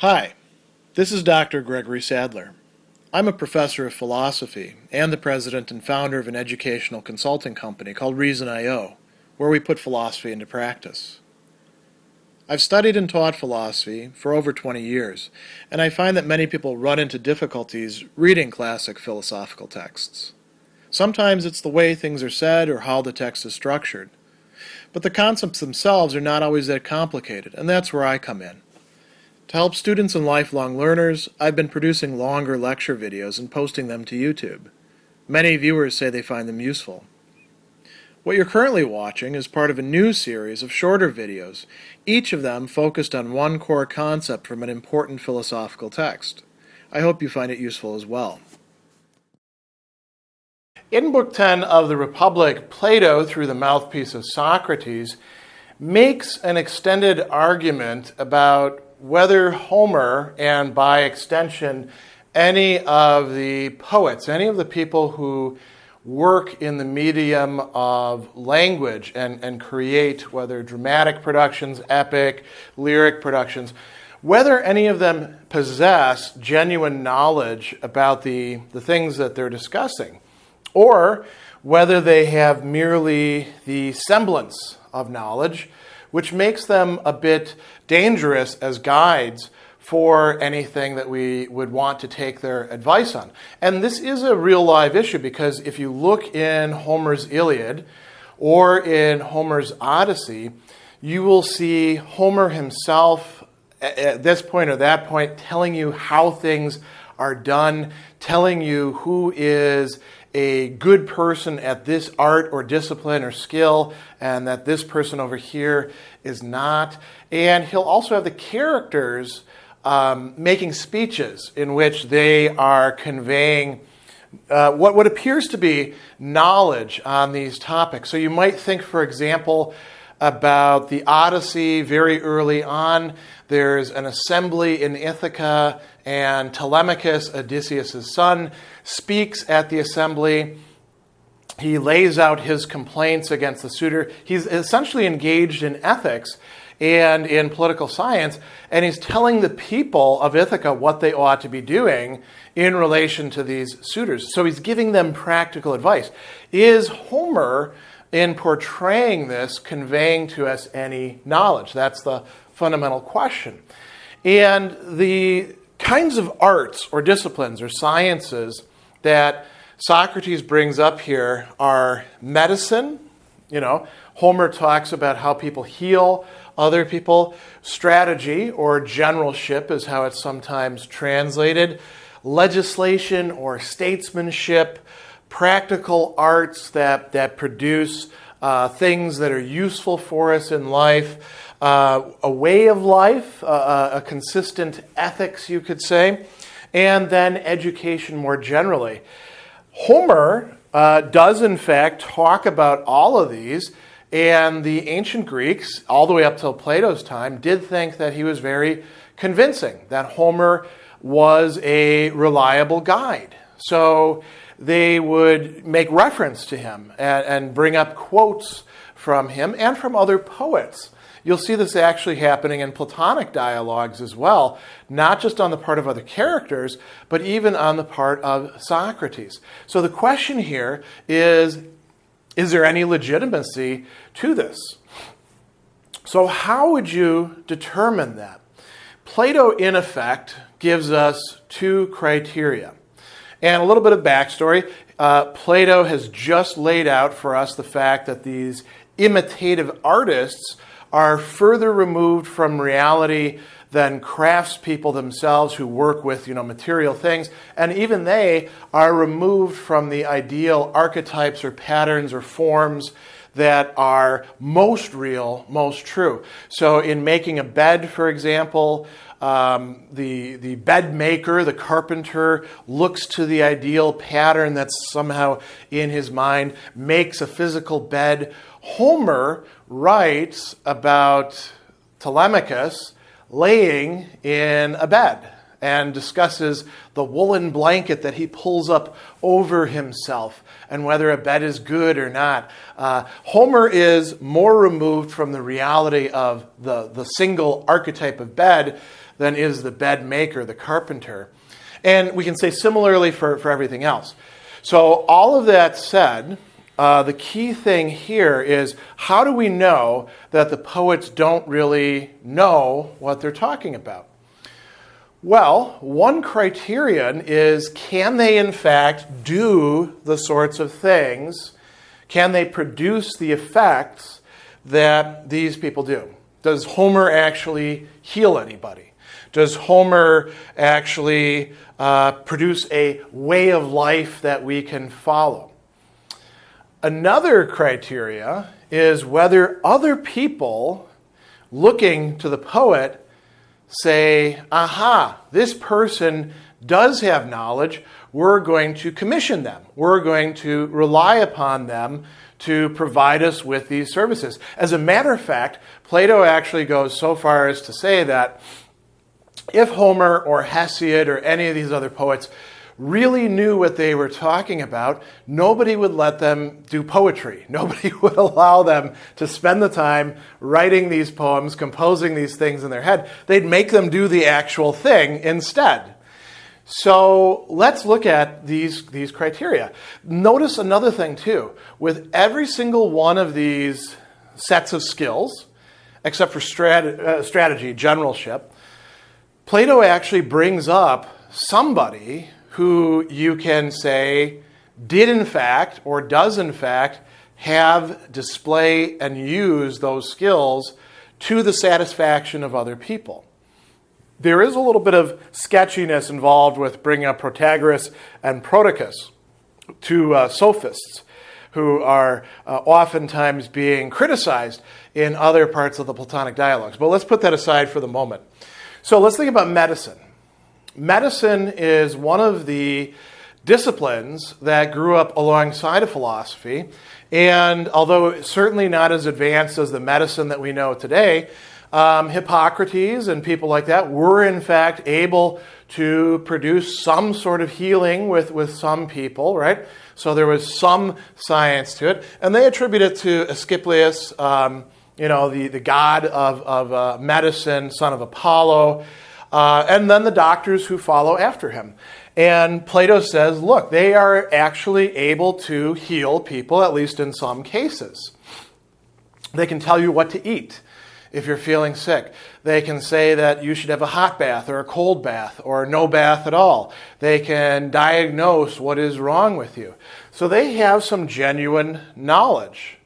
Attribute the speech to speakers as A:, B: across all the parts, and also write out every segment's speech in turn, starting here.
A: Hi, this is Dr. Gregory Sadler. I'm a professor of philosophy and the president and founder of an educational consulting company called Reason.io, where we put philosophy into practice. I've studied and taught philosophy for over 20 years, and I find that many people run into difficulties reading classic philosophical texts. Sometimes it's the way things are said or how the text is structured. But the concepts themselves are not always that complicated, and that's where I come in. To help students and lifelong learners, I've been producing longer lecture videos and posting them to YouTube. Many viewers say they find them useful. What you're currently watching is part of a new series of shorter videos, each of them focused on one core concept from an important philosophical text. I hope you find it useful as well. In Book 10 of the Republic, Plato, through the mouthpiece of Socrates, makes an extended argument about whether Homer, and by extension, any of the poets, any of the people who work in the medium of language and create, whether dramatic productions, epic, lyric productions, whether any of them possess genuine knowledge about the things that they're discussing, or whether they have merely the semblance of knowledge, which makes them a bit dangerous as guides for anything that we would want to take their advice on. And this is a real live issue because if you look in Homer's Iliad or in Homer's Odyssey, you will see Homer himself at this point or that point telling you how things are done, telling you who is a good person at this art or discipline or skill, and that this person over here is not. And he'll also have the characters making speeches in which they are conveying what appears to be knowledge on these topics. So you might think, for example, about the Odyssey very early on. There's an assembly in Ithaca, and Telemachus, Odysseus' son, speaks at the assembly. He lays out his complaints against the suitor. He's essentially engaged in ethics and in political science, and he's telling the people of Ithaca what they ought to be doing in relation to these suitors. So he's giving them practical advice. Is Homer, in portraying this, conveying to us any knowledge? That's the fundamental question. And the kinds of arts or disciplines or sciences that Socrates brings up here are medicine. Homer talks about how people heal other people. Strategy or generalship is how it's sometimes translated. Legislation or statesmanship. Practical arts that produce things that are useful for us in life. A way of life, a consistent ethics, you could say. And then education more generally. Homer does, in fact, talk about all of these, and the ancient Greeks, all the way up till Plato's time, did think that he was very convincing, that Homer was a reliable guide. So they would make reference to him and bring up quotes from him and from other poets. You'll see this actually happening in Platonic dialogues as well, not just on the part of other characters, but even on the part of Socrates. So the question here is there any legitimacy to this? So how would you determine that? Plato, in effect, gives us two criteria. And a little bit of backstory. Plato has just laid out for us the fact that these imitative artists are further removed from reality than craftspeople themselves who work with, material things. And even they are removed from the ideal archetypes or patterns or forms that are most real, most true. So in making a bed, for example, the bed maker, the carpenter, looks to the ideal pattern that's somehow in his mind, makes a physical bed. Homer writes about Telemachus laying in a bed and discusses the woolen blanket that he pulls up over himself and whether a bed is good or not. Homer is more removed from the reality of the single archetype of bed than is the bed maker, the carpenter. And we can say similarly for everything else. So all of that said, the key thing here is, how do we know that the poets don't really know what they're talking about? Well, one criterion is, can they in fact do the sorts of things, can they produce the effects that these people do? Does Homer actually heal anybody? Does Homer actually produce a way of life that we can follow? Another criteria is whether other people looking to the poet say, aha, this person does have knowledge, we're going to commission them. We're going to rely upon them to provide us with these services. As a matter of fact, Plato actually goes so far as to say that if Homer or Hesiod or any of these other poets really knew what they were talking about, nobody would let them do poetry. Nobody would allow them to spend the time writing these poems, composing these things in their head. They'd make them do the actual thing instead. So let's look at these criteria. Notice another thing too. With every single one of these sets of skills, except for strategy, generalship, Plato actually brings up somebody who you can say did in fact or does in fact have, display, and use those skills to the satisfaction of other people. There is a little bit of sketchiness involved with bringing up Protagoras and Prodicus, two sophists who are oftentimes being criticized in other parts of the Platonic dialogues. But let's put that aside for the moment. So let's think about medicine. Medicine is one of the disciplines that grew up alongside of philosophy, and although certainly not as advanced as the medicine that we know today, Hippocrates and people like that were in fact able to produce some sort of healing with some people, right? So there was some science to it, and they attribute it to Asclepius, the god of medicine, son of Apollo, and then the doctors who follow after him. And Plato says, look, they are actually able to heal people, at least in some cases. They can tell you what to eat if you're feeling sick. They can say that you should have a hot bath or a cold bath or no bath at all. They can diagnose what is wrong with you. So they have some genuine knowledge.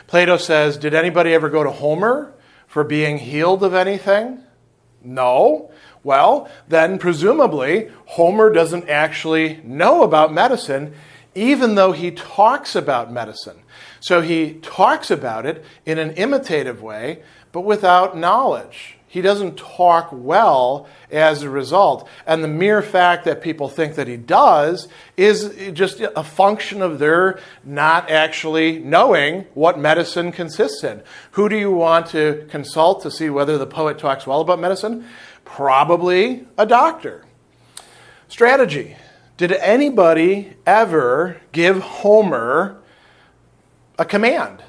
A: Plato says, did anybody ever go to Homer for being healed of anything? No. Well, then presumably Homer doesn't actually know about medicine, even though he talks about medicine. So he talks about it in an imitative way, but without knowledge. He doesn't talk well as a result. And the mere fact that people think that he does is just a function of their not actually knowing what medicine consists in. Who do you want to consult to see whether the poet talks well about medicine? Probably a doctor. Strategy. Did anybody ever give Homer a command,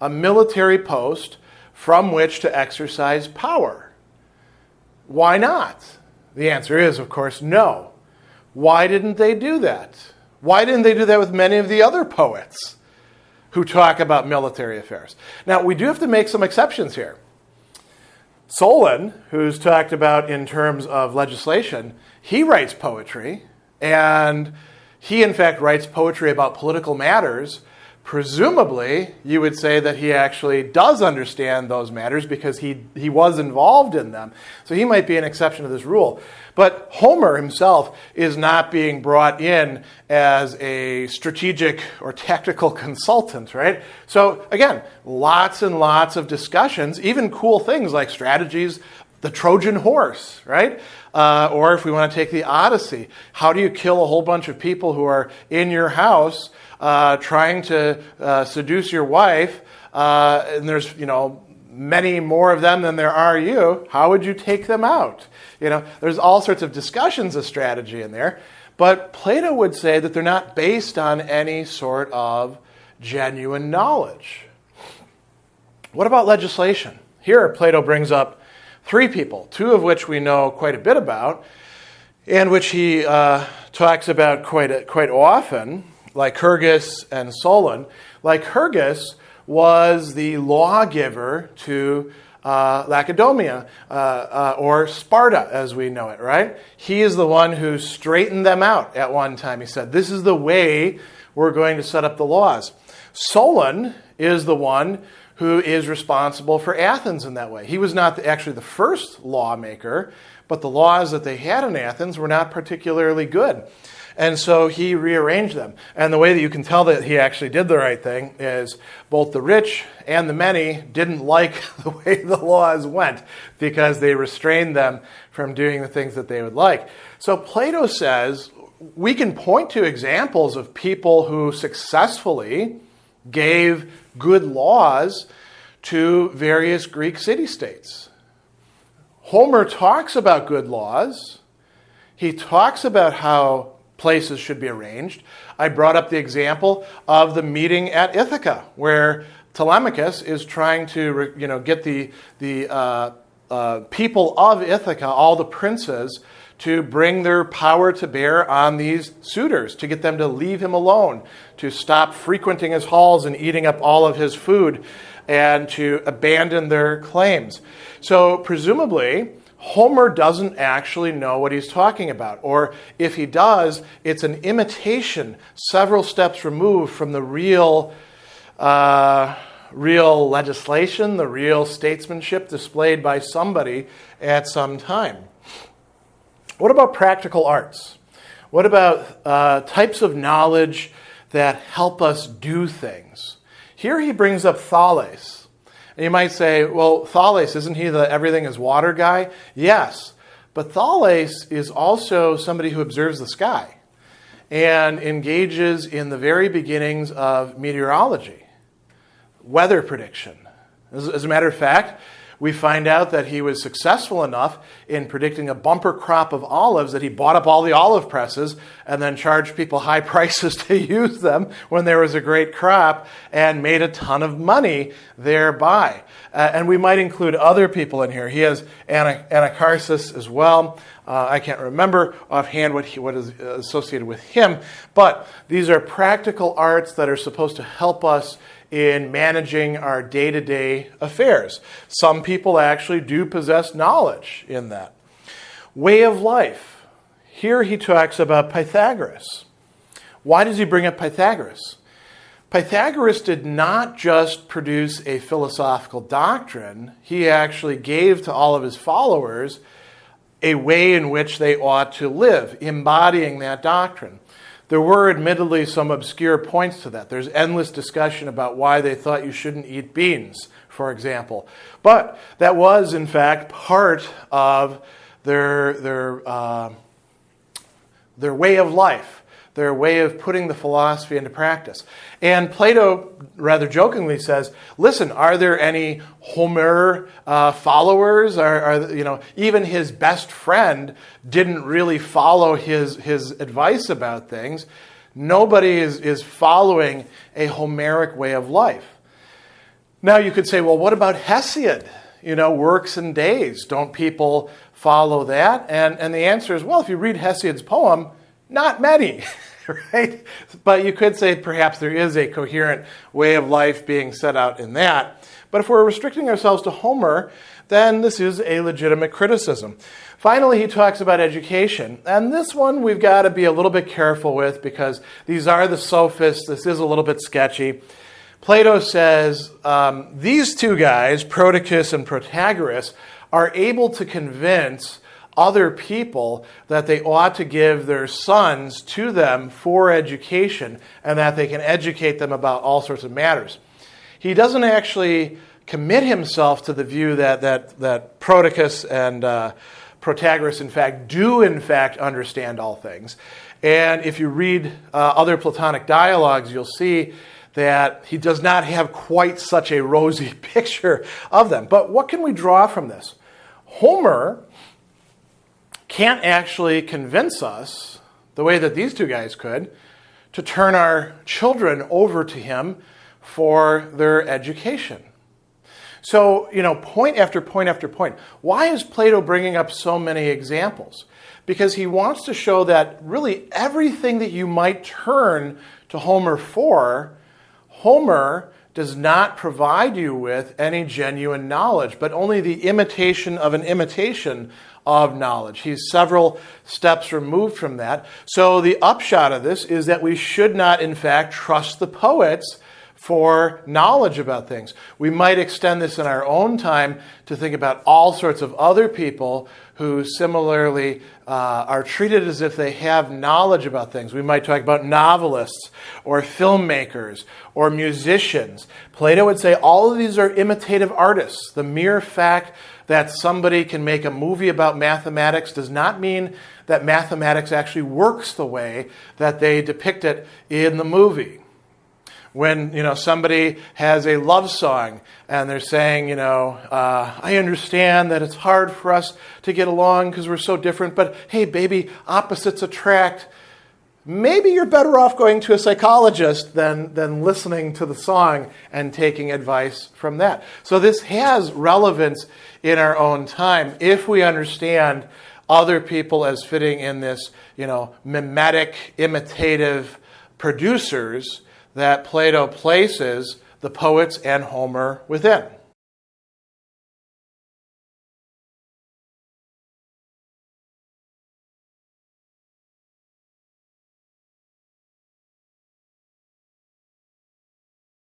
A: a military post from which to exercise power? Why not? The answer is, of course, no. Why didn't they do that? Why didn't they do that with many of the other poets who talk about military affairs? Now, we do have to make some exceptions here. Solon, who's talked about in terms of legislation, he writes poetry, and he, in fact, writes poetry about political matters. Presumably, you would say that he actually does understand those matters because he was involved in them. So he might be an exception to this rule. But Homer himself is not being brought in as a strategic or tactical consultant, right? So again, lots and lots of discussions, even cool things like strategies, the Trojan horse, right? Or if we want to take the Odyssey, how do you kill a whole bunch of people who are in your house trying to seduce your wife, and there's, many more of them than there are you? How would you take them out? There's all sorts of discussions of strategy in there, but Plato would say that they're not based on any sort of genuine knowledge. What about legislation? Here, Plato brings up three people, two of which we know quite a bit about, and which he talks about quite often, Lycurgus and Solon. Lycurgus was the lawgiver to Lacedaemon, or Sparta as we know it, right? He is the one who straightened them out at one time. He said, this is the way we're going to set up the laws. Solon is the one who is responsible for Athens in that way. He was not actually the first lawmaker, but the laws that they had in Athens were not particularly good. And so he rearranged them. And the way that you can tell that he actually did the right thing is both the rich and the many didn't like the way the laws went because they restrained them from doing the things that they would like. So Plato says we can point to examples of people who successfully gave good laws to various Greek city-states. Homer talks about good laws. He talks about how places should be arranged. I brought up the example of the meeting at Ithaca, where Telemachus is trying to, get the people of Ithaca, all the princes, to bring their power to bear on these suitors, to get them to leave him alone, to stop frequenting his halls and eating up all of his food, and to abandon their claims. So presumably, Homer doesn't actually know what he's talking about. Or if he does, it's an imitation several steps removed from the real legislation, the real statesmanship displayed by somebody at some time. What about practical arts? What about types of knowledge that help us do things? Here he brings up Thales. And you might say, well, Thales, isn't he the everything is water guy? Yes, but Thales is also somebody who observes the sky and engages in the very beginnings of meteorology, weather prediction. As a matter of fact, we find out that he was successful enough in predicting a bumper crop of olives that he bought up all the olive presses and then charged people high prices to use them when there was a great crop and made a ton of money thereby. And we might include other people in here. He has Anacharsis as well. I can't remember offhand what is associated with him, but these are practical arts that are supposed to help us in managing our day-to-day affairs. Some people actually do possess knowledge in that. Way of life. Here he talks about Pythagoras. Why does he bring up Pythagoras? Pythagoras did not just produce a philosophical doctrine. He actually gave to all of his followers a way in which they ought to live, embodying that doctrine. There were admittedly some obscure points to that. There's endless discussion about why they thought you shouldn't eat beans, for example. But that was, in fact, part of their way of life, their way of putting the philosophy into practice. And Plato rather jokingly says, listen, are there any Homer followers? Even his best friend didn't really follow his advice about things. Nobody is following a Homeric way of life. Now you could say, well, what about Hesiod? Works and days. Don't people follow that? And the answer is, well, if you read Hesiod's poem, not many, right? But you could say perhaps there is a coherent way of life being set out in that. But if we're restricting ourselves to Homer, then this is a legitimate criticism. Finally, he talks about education. And this one we've got to be a little bit careful with because these are the sophists. This is a little bit sketchy. Plato says these two guys, Prodicus and Protagoras, are able to convince other people that they ought to give their sons to them for education and that they can educate them about all sorts of matters. He doesn't actually commit himself to the view that Prodicus and Protagoras, in fact, do understand all things. And if you read other Platonic dialogues, you'll see that he does not have quite such a rosy picture of them. But what can we draw from this? Homer can't actually convince us, the way that these two guys could, to turn our children over to him for their education. So, point after point after point. Why is Plato bringing up so many examples? Because he wants to show that really everything that you might turn to Homer for, Homer does not provide you with any genuine knowledge, but only the imitation of an imitation of knowledge. He's several steps removed from that. So the upshot of this is that we should not, in fact, trust the poets for knowledge about things. We might extend this in our own time to think about all sorts of other people who similarly are treated as if they have knowledge about things. We might talk about novelists or filmmakers or musicians. Plato would say all of these are imitative artists. The mere fact that somebody can make a movie about mathematics does not mean that mathematics actually works the way that they depict it in the movie. When, somebody has a love song and they're saying, I understand that it's hard for us to get along because we're so different, but hey, baby, opposites attract. Maybe you're better off going to a psychologist than listening to the song and taking advice from that. So this has relevance in our own time if we understand other people as fitting in this, mimetic, imitative producers that Plato places the poets and Homer within.